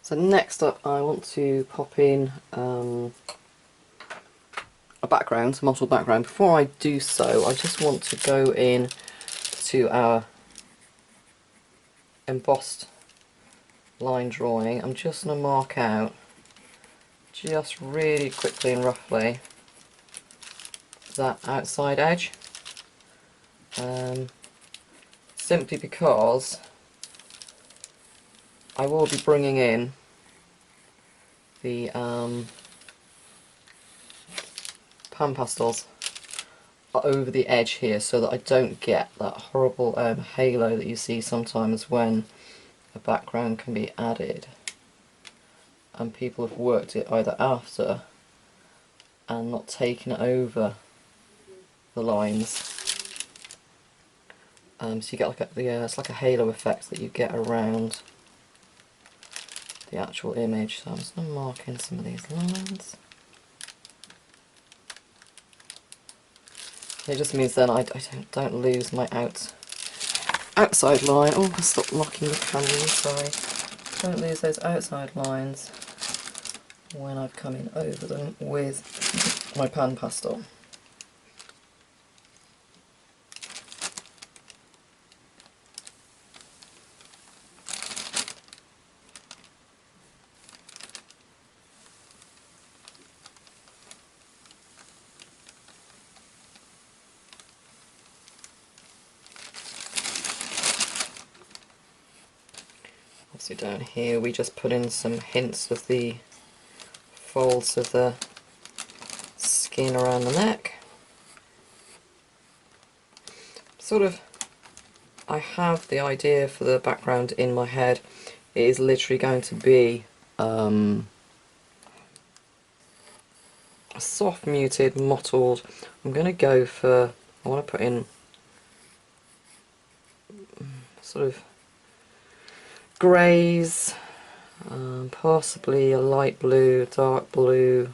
So next up I want to pop in a background, a mottled background. Before I do so, I just want to go in to our embossed line drawing. I'm just going to mark out, just really quickly and roughly, that outside edge. Simply because I will be bringing in the PanPastels over the edge here so that I don't get that horrible halo that you see sometimes when a background can be added and people have worked it either after and not taken it over the lines. So you get like it's like a halo effect that you get around the actual image. So I'm just going to mark in some of these lines. It just means then I don't lose my outside line. Oh, I stopped locking the camera, sorry. Don't lose those outside lines when I've come in over them with my PanPastel. Obviously down here we just put in some hints of the folds of the skin around the neck. I have the idea for the background in my head. It is literally going to be a soft muted mottled. I'm going to go for, I want to put in sort of greys, possibly a light blue, dark blue.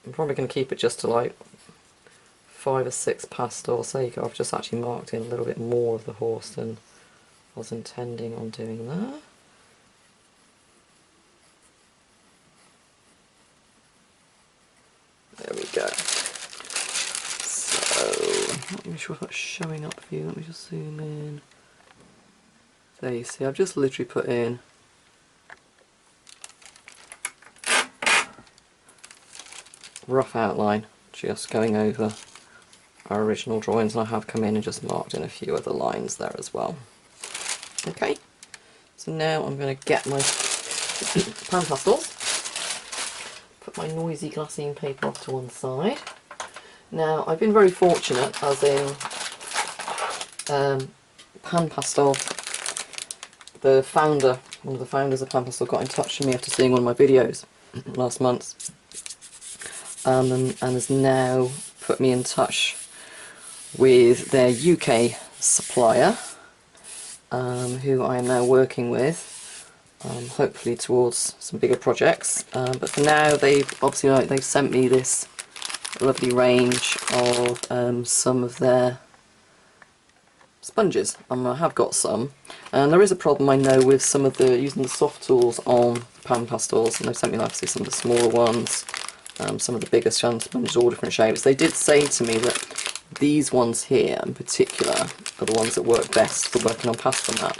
I'm probably going to keep it just to like 5 or 6 pastels. There you go, I've just actually marked in a little bit more of the horse than I was intending on doing there. There we go. So, not really sure if that's showing up for you, let me just zoom in. There you see, I've just literally put in rough outline, just going over our original drawings, and I have come in and just marked in a few other lines there as well. Okay, so now I'm going to get my PanPastels, put my noisy glassine paper off to one side. Now I've been very fortunate, as in PanPastel, the founder, one of the founders of PanPastel got in touch with me after seeing one of my videos last month, and has now put me in touch with their UK supplier, who I am now working with, hopefully towards some bigger projects. But for now, they've obviously they've sent me this lovely range of some of their sponges. I have got some, and there is a problem I know with some of the using the soft tools on PanPastels, and they've sent me obviously some of the smaller ones, some of the bigger sponges, all different shapes. They did say to me that these ones here in particular are the ones that work best for working on Pastelmat,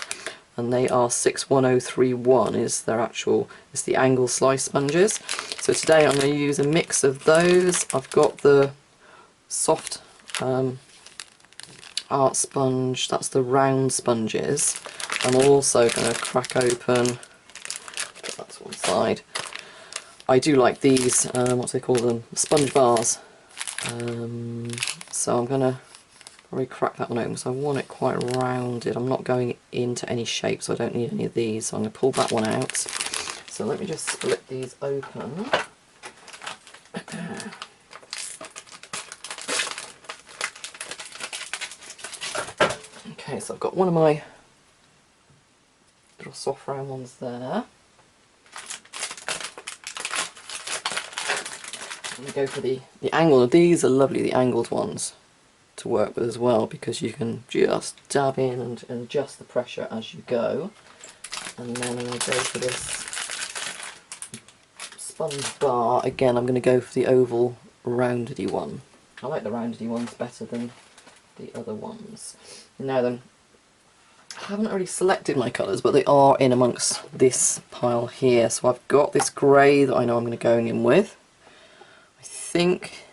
and they are 61031 is their actual, it's the angle slice sponges. So today I'm going to use a mix of those. I've got the soft art sponge, that's the round sponges. I'm also going to crack open, put that to one side. I do like these, what do they call them, sponge bars. So I'm going to probably crack that one open, so I want it quite rounded. I'm not going into any shape, so I don't need any of these, so I'm going to pull that one out. So let me just split these open. Okay, so I've got one of my little soft round ones there. We go for the angle. These are lovely, the angled ones, to work with as well, because you can just dab in and adjust the pressure as you go. And then I'm going to go for this sponge bar, again I'm going to go for the oval roundedy one. I like the roundedy ones better than the other ones. Now then, I haven't already selected my colours, but they are in amongst this pile here. So I've got this grey that I know I'm going to go in with. I think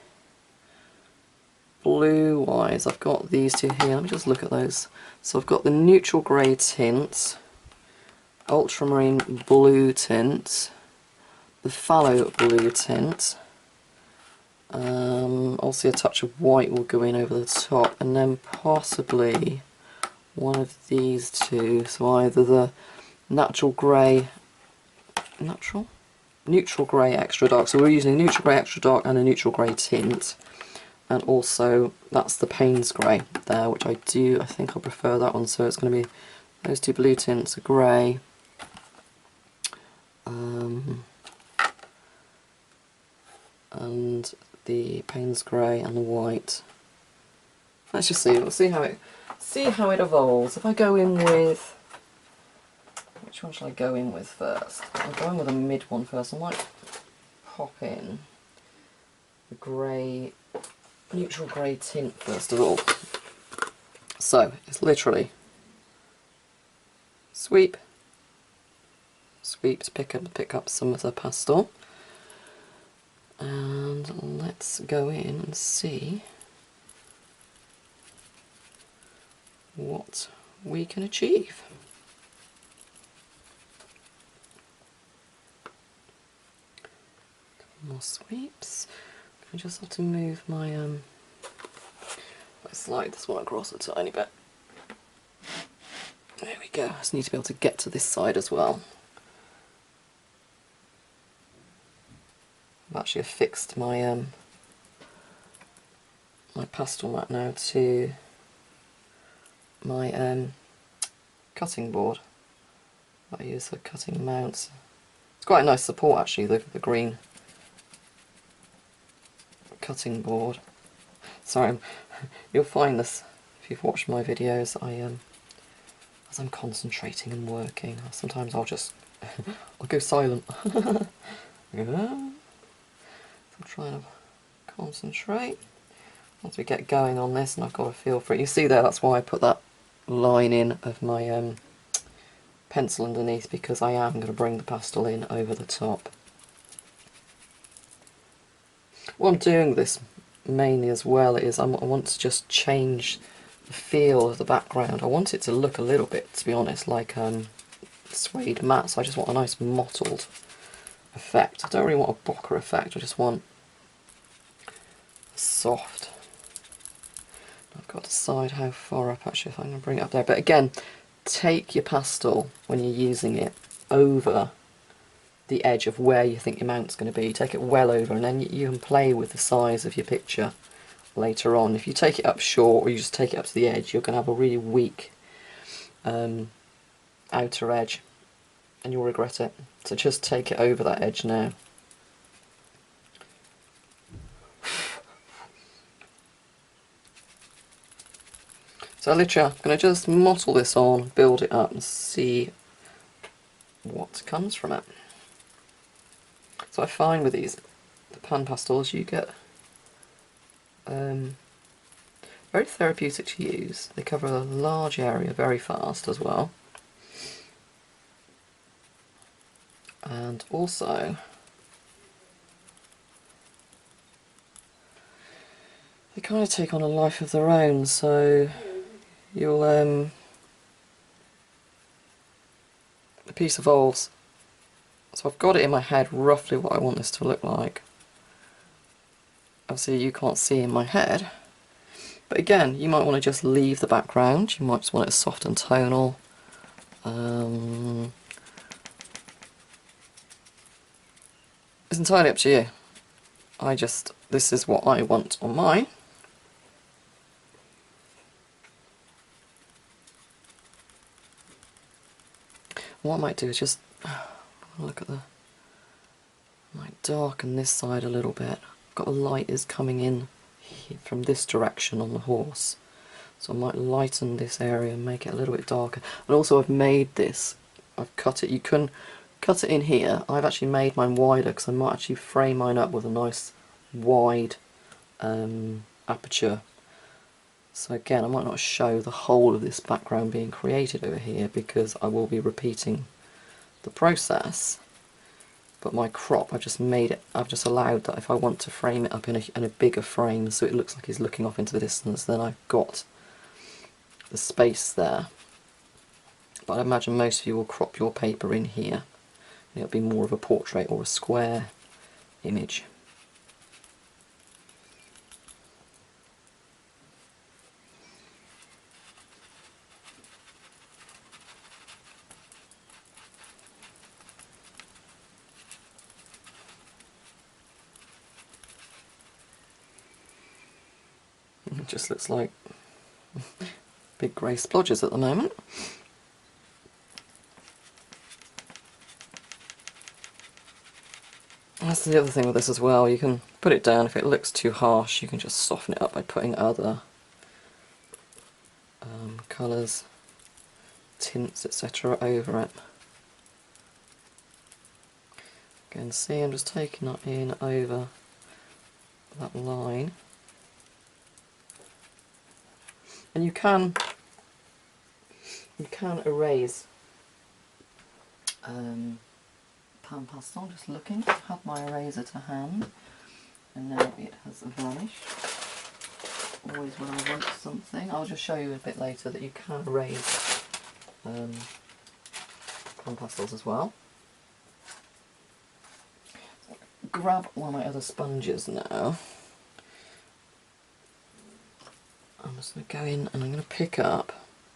blue wise I've got these two here. Let me just look at those. So I've got the neutral grey tint, ultramarine blue tint, the phthalo blue tint, also a touch of white will go in over the top, and then possibly one of these two, so either the neutral grey extra dark, so we're using a neutral grey extra dark and a neutral grey tint, and also that's the Payne's grey there, which I think I prefer that one, so it's going to be those two blue tints, a grey, and the Payne's grey and the white. Let's just see. We'll see how it evolves. If I go in with, which one shall I go in with first? I'll go in with a mid one first. I might pop in the grey, neutral grey tint first of all. So it's literally sweep, sweep to pick up some of the pastel. And let's go in and see what we can achieve. More sweeps. I just have to move my let's slide this one across a tiny bit. There we go. I just need to be able to get to this side as well. I've actually affixed my my Pastelmat now to my cutting board. I use for cutting mounts. It's quite a nice support actually, the green cutting board. Sorry, you'll find this if you've watched my videos. As I'm concentrating and working, sometimes I'll just I'll go silent. I'm trying to concentrate. Once we get going on this, and I've got a feel for it. You see there, that's why I put that line in of my pencil underneath, because I am going to bring the pastel in over the top. What I'm doing this mainly as well is I want to just change the feel of the background. I want it to look a little bit, to be honest, like suede matte, so I just want a nice mottled effect. I don't really want a bokeh effect, I just want soft. I've got to decide how far up actually, if I'm going to bring it up there. But again, take your pastel when you're using it over the edge of where you think your mount's going to be. Take it well over, and then you can play with the size of your picture later on. If you take it up short or you just take it up to the edge, you're going to have a really weak outer edge and you'll regret it. So just take it over that edge now. So literally I'm going to just mottle this on, build it up and see what comes from it. So I find with these, the PanPastels, you get very therapeutic to use. They cover a large area very fast as well. And also they kind of take on a life of their own, so you'll the piece evolves. So I've got it in my head roughly what I want this to look like. Obviously you can't see in my head, but again you might want to just leave the background, you might just want it soft and tonal. It's entirely up to you. This is what I want on mine. What I might do is just look at might darken this side a little bit. I've got the light is coming in from this direction on the horse, so I might lighten this area and make it a little bit darker. And also I've made this, I've cut it, you can cut it in here. I've actually made mine wider because I might actually frame mine up with a nice wide aperture. So again, I might not show the whole of this background being created over here because I will be repeating the process. But my crop, I've just made it, I've just allowed that if I want to frame it up in a bigger frame so it looks like he's looking off into the distance, then I've got the space there. But I imagine most of you will crop your paper in here. And it'll be more of a portrait or a square image. It just looks like big grey splodges at the moment. That's the other thing with this as well, you can put it down. If it looks too harsh, you can just soften it up by putting other colours, tints, etc. over it. Again, see, I'm just taking that in over that line. And you can erase PanPastel, just looking. I have my eraser to hand and now it has vanished. Always when I want something, I'll just show you a bit later that you can erase PanPastels as well. Grab one of my other sponges now. I'm just going to go in and I'm going to pick up,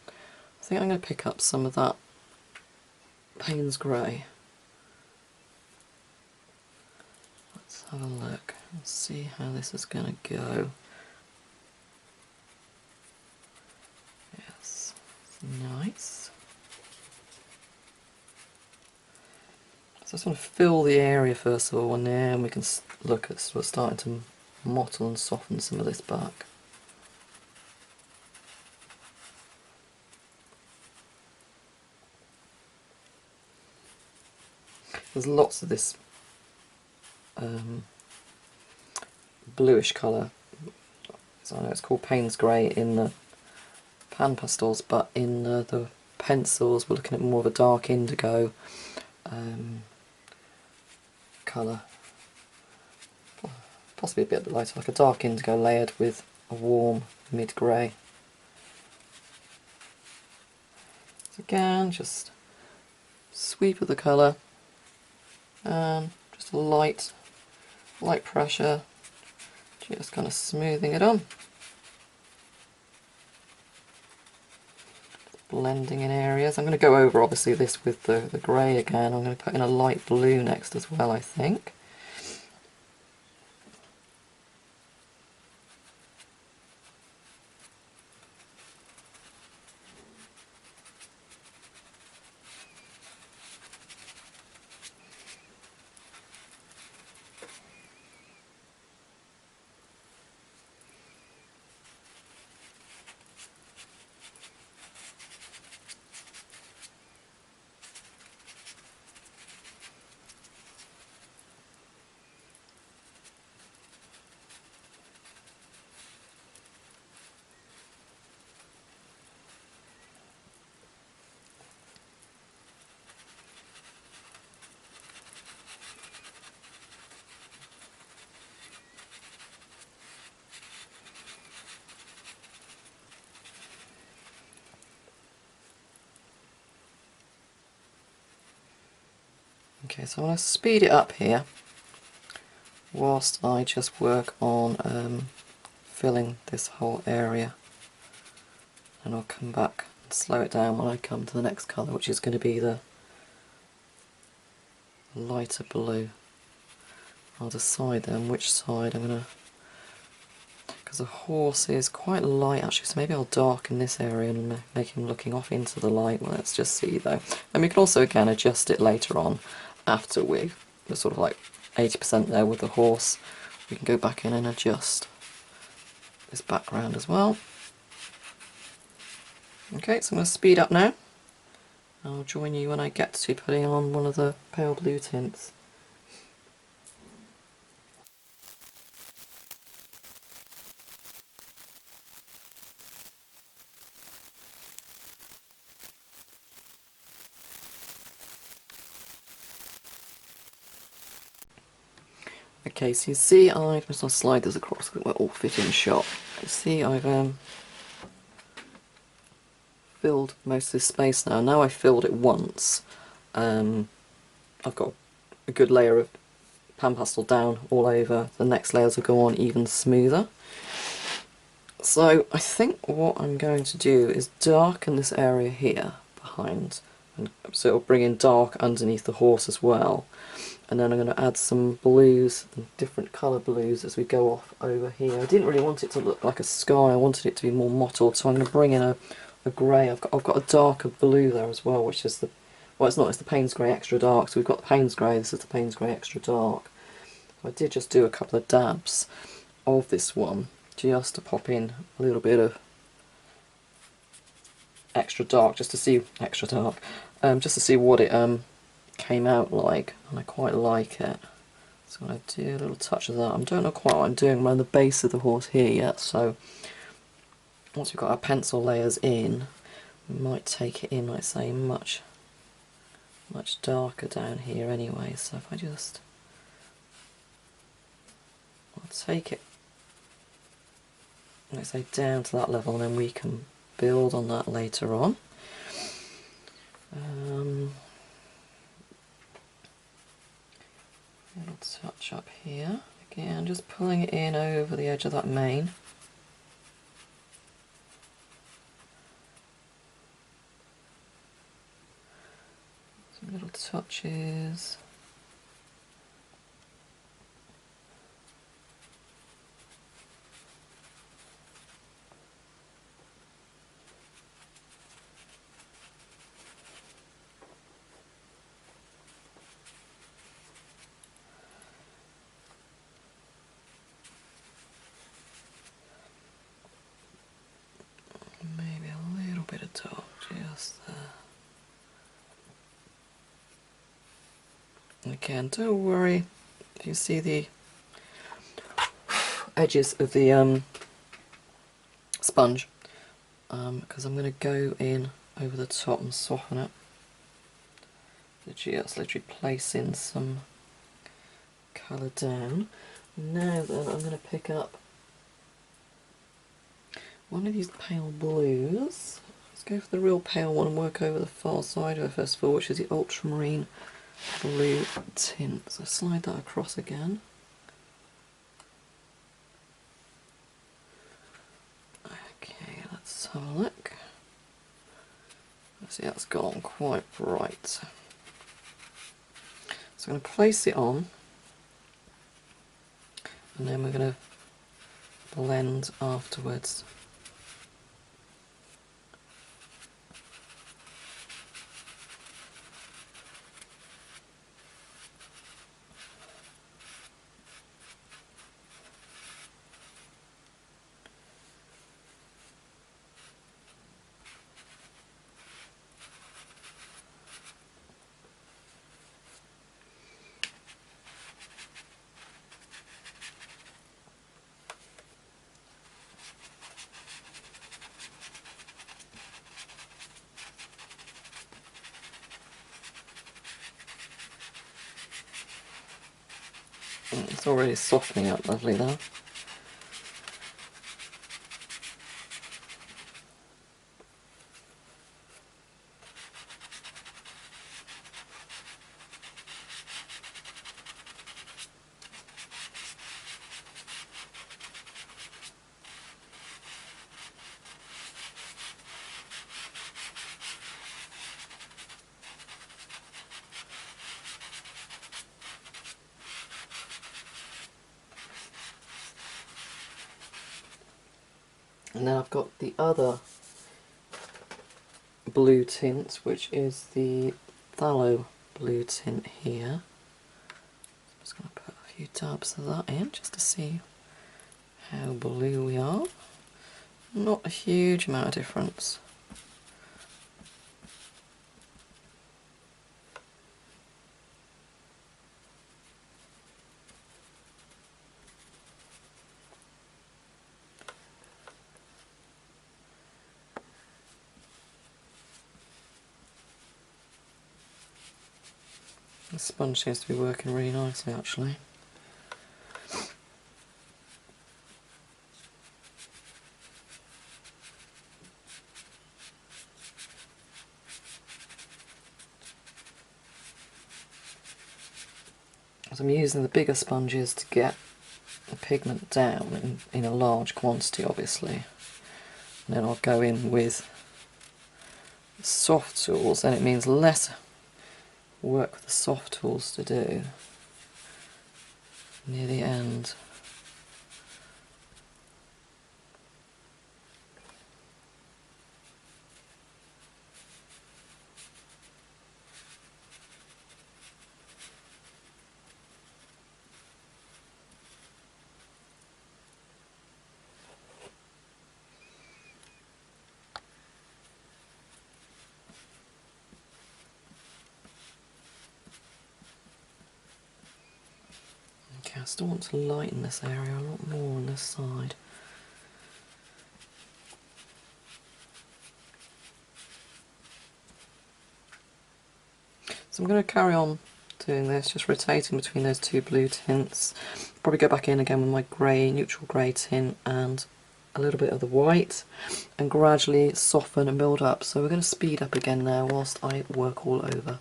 I think I'm going to pick up some of that Payne's Grey. Let's have a look and see how this is going to go. Yes, it's nice. So I just want to fill the area first of all, and then we can look at sort of starting to mottle and soften some of this back. There's lots of this bluish colour. So I know it's called Payne's Grey in the PanPastels, but in the pencils we're looking at more of a dark indigo colour. Possibly a bit lighter, like a dark indigo layered with a warm mid-grey. So again, just sweep of the colour and just a light pressure, just kind of smoothing it on. Blending in areas. I'm going to go over obviously this with the grey again. I'm going to put in a light blue next as well, I think. Okay, so I'm going to speed it up here whilst I just work on filling this whole area, and I'll come back and slow it down when I come to the next colour, which is going to be the lighter blue. I'll decide then which side I'm going to, because the horse is quite light actually, so maybe I'll darken this area and make him looking off into the light. Well, let's just see though. And we can also again adjust it later on after we're sort of like 80% there with the horse. We can go back in and adjust this background as well. Okay, so I'm going to speed up now I'll join you when I get to putting on one of the pale blue tints. Okay, so you see I've just I'll slide this across so we're all fit in shot. You see I've filled most of this space now. Now I've filled it once. I've got a good layer of PanPastel down all over. The next layers will go on even smoother. So I think what I'm going to do is darken this area here behind, and so it'll bring in dark underneath the horse as well. And then I'm going to add some blues, different colour blues as we go off over here. I didn't really want it to look like a sky, I wanted it to be more mottled, so I'm going to bring in a grey. I've got a darker blue there as well, which is the, well it's not, it's the Payne's Grey Extra Dark, so we've got the Payne's Grey, this is the Payne's Grey Extra Dark. So I did just do a couple of dabs of this one, just to pop in a little bit of extra dark, just to see, just to see what it came out like, and I quite like it. So I do a little touch of that. I don't know quite what I'm doing around the base of the horse here yet, so once we've got our pencil layers in, we might take it in, like say, much darker down here anyway. So if I just, I'll take it, let's say, down to that level, and then we can build on that later on. A little touch up here, again just pulling it in over the edge of that mane. Some little touches. Maybe a little bit of dark just there. Again, don't worry if you see the edges of the sponge, because I'm going to go in over the top and soften it. Just literally place in some colour down. Now then, I'm going to pick up one of these pale blues. Let's go for the real pale one and work over the far side of it first of all, which is the ultramarine blue tint. So slide that across again. Okay, let's have a look. See, that's gone quite bright. So I'm going to place it on, and then we're going to blend afterwards. It's already softening up lovely there. And now I've got the other blue tint, which is the phthalo blue tint here. I'm just going to put a few dabs of that in just to see how blue we are. Not a huge amount of difference. The sponge seems to be working really nicely actually. So I'm using the bigger sponges to get the pigment down in a large quantity obviously. And then I'll go in with soft tools, and it means less work with the soft tools to do near the end. Okay, I still want to lighten this area a lot more on this side. So I'm going to carry on doing this, just rotating between those two blue tints. Probably go back in again with my grey, neutral grey tint and a little bit of the white, and gradually soften and build up. So we're going to speed up again now whilst I work all over.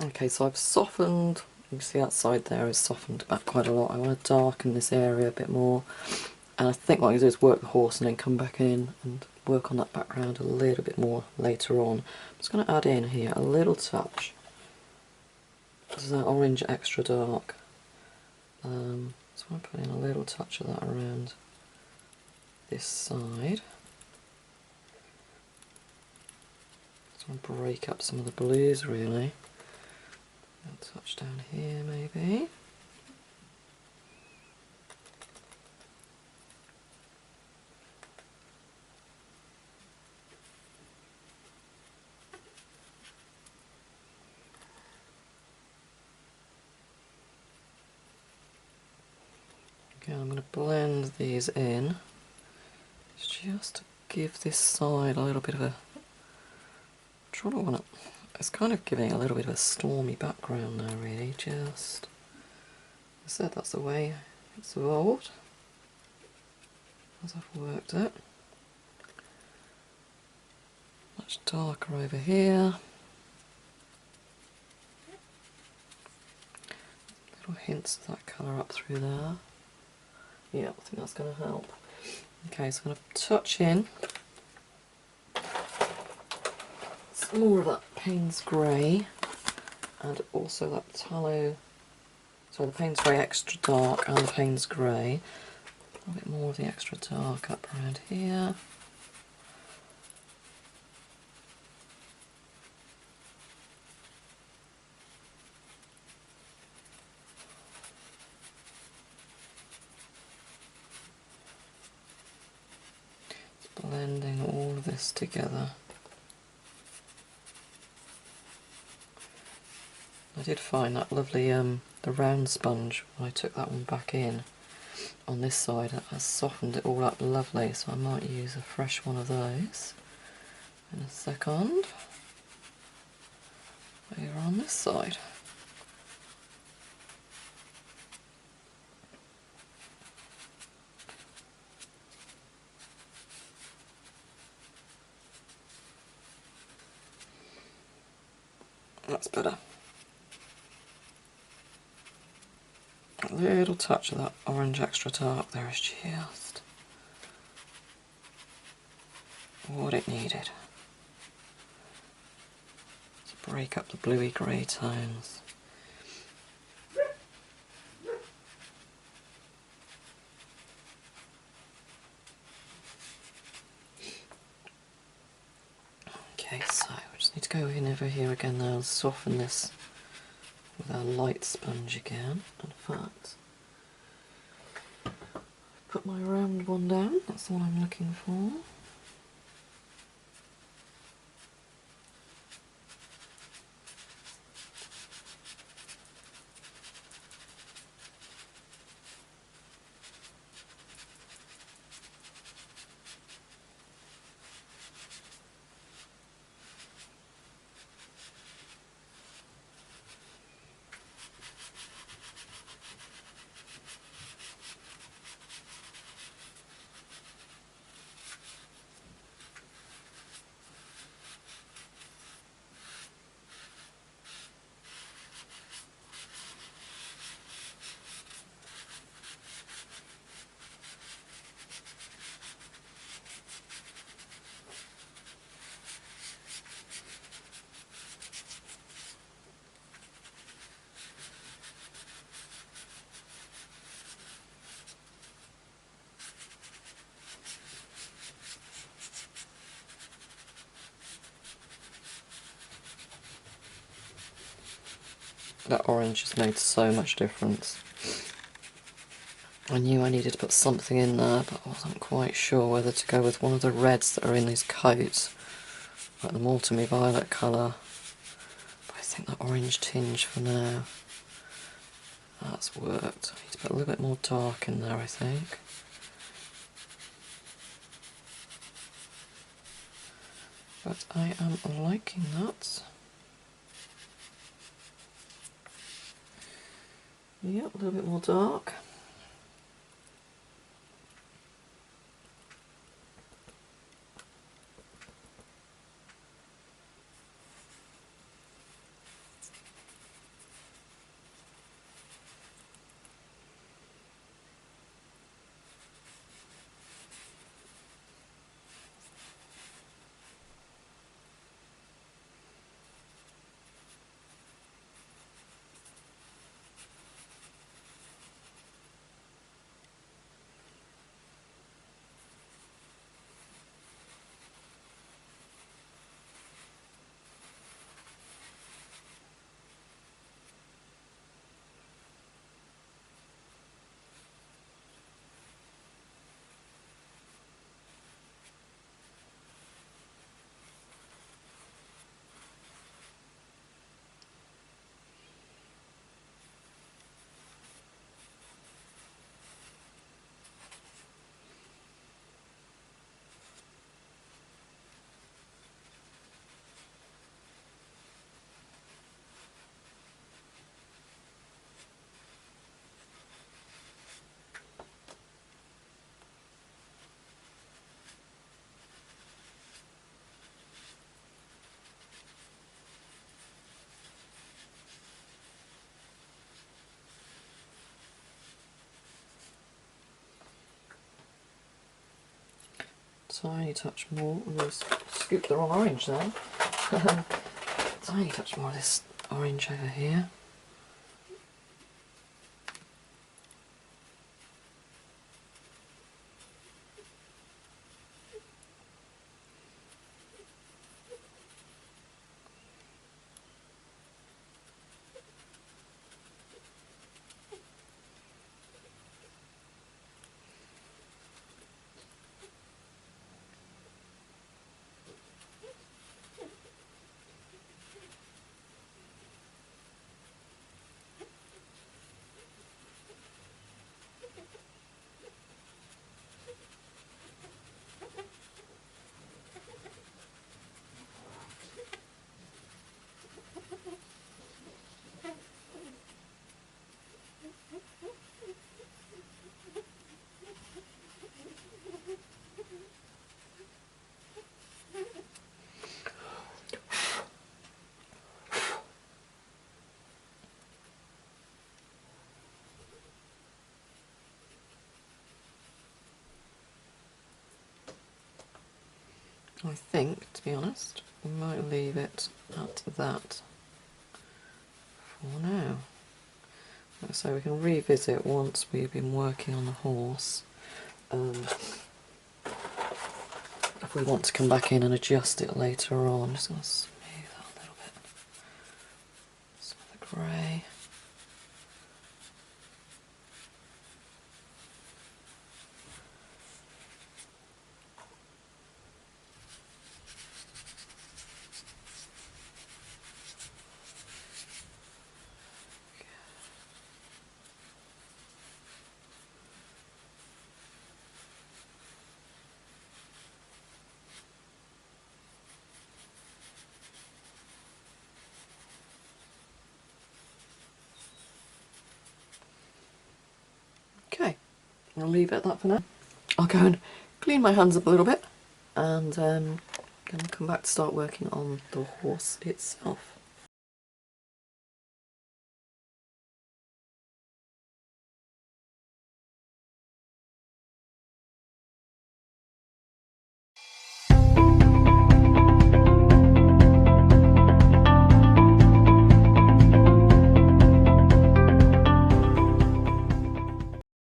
Okay, so I've softened, you can see that side there is softened back quite a lot. I want to darken this area a bit more, and I think what I'm going to do is work the horse and then come back in and work on that background a little bit more later on. I'm just going to add in here a little touch. This is that orange extra dark. So I want to put in a little touch of that around this side. Just want to break up some of the blues really. A touch down here maybe. Okay, I'm going to blend these in just to give this side a little bit of a... It's kind of giving a little bit of a stormy background now really, just... I said that's the way it's evolved as I've worked it. Much darker over here. Little hints of that colour up through there. Yeah, I think that's going to help. Okay, so I'm going to touch in some more of that Payne's Grey and also that tallow, so the Payne's Grey extra dark and the Payne's Grey. A bit more of the extra dark up around here. Blending all of this together. I did find that lovely, the round sponge, when I took that one back in on this side, it has softened it all up lovely, so I might use a fresh one of those in a second. Over on this side. That's better. A little touch of that orange extra dark there is just what it needed to break up the bluey grey tones. Okay, so we just need to go in over here again now and soften this with our light sponge again. In fact, put my round one down, that's the one I'm looking for. That orange has made so much difference. I knew I needed to put something in there, but I wasn't quite sure whether to go with one of the reds that are in these coats, like the Autumny Violet colour. But I think that orange tinge for now, that's worked. I need to put a little bit more dark in there, I think. But I am liking that. Yep, a little bit more dark. Tiny touch more. I'm going to scoop the wrong orange there. Tiny touch more of this orange over here. I think, to be honest, we might leave it at that for now. So we can revisit once we've been working on the horse. If we want to come back in and adjust it later on, just going to smooth that a little bit. Some of the grey. Okay, I'll leave it at that for now. I'll go and clean my hands up a little bit and then come back to start working on the horse itself.